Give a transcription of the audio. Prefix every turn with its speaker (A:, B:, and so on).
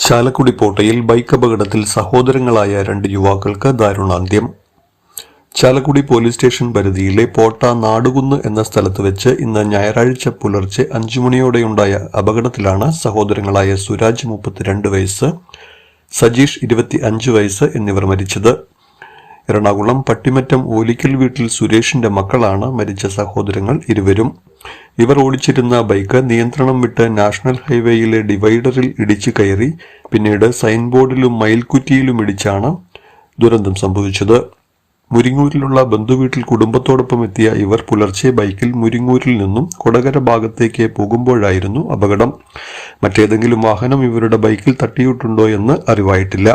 A: Chalakudy പോട്ടയിൽ bike അപകടത്തിൽ സഹോദരങ്ങളായ 2 യുവാക്കൾക്ക് ദാരുണാന്ത്യം. ചാലക്കുടി പോലീസ് സ്റ്റേഷൻ പരിധിയിലെ പോട്ട നാടുകുന്ന് എന്ന സ്ഥലത്ത് വെച്ച് ഇന്ന് ഞായറാഴ്ച പുലർച്ചെ 5 മണിയോടെയുണ്ടായ അപകടത്തിലാണ് സഹോദരങ്ങളായ സുരാജ് 32 വയസ്സ്, സജീഷ് 25 വയസ്സ് എന്നിവർ മരിച്ചത്. എറണാകുളം പട്ടിമറ്റം ഓലിക്കൽ വീട്ടിൽ സുരേഷിന്റെ മക്കളാണ് മരിച്ച സഹോദരങ്ങൾ ഇരുവരും. ഇവർ ഓടിച്ചിരുന്ന ബൈക്ക് നിയന്ത്രണം വിട്ട് നാഷണൽ ഹൈവേയിലെ ഡിവൈഡറിൽ ഇടിച്ചു കയറി പിന്നീട് സൈൻ ബോർഡിലും മയിൽക്കുറ്റിയിലും ഇടിച്ചാണ് ദുരന്തം സംഭവിച്ചത്. മുരിങ്ങൂരിലുള്ള ബന്ധുവീട്ടിൽ കുടുംബത്തോടൊപ്പം എത്തിയ ഇവർ പുലർച്ചെ ബൈക്കിൽ മുരിങ്ങൂരിൽ നിന്നും കൊടകര ഭാഗത്തേക്ക് പോകുമ്പോഴായിരുന്നു അപകടം. മറ്റേതെങ്കിലും വാഹനം ഇവരുടെ ബൈക്കിൽ തട്ടിയിട്ടുണ്ടോ എന്ന് അറിവായിട്ടില്ല.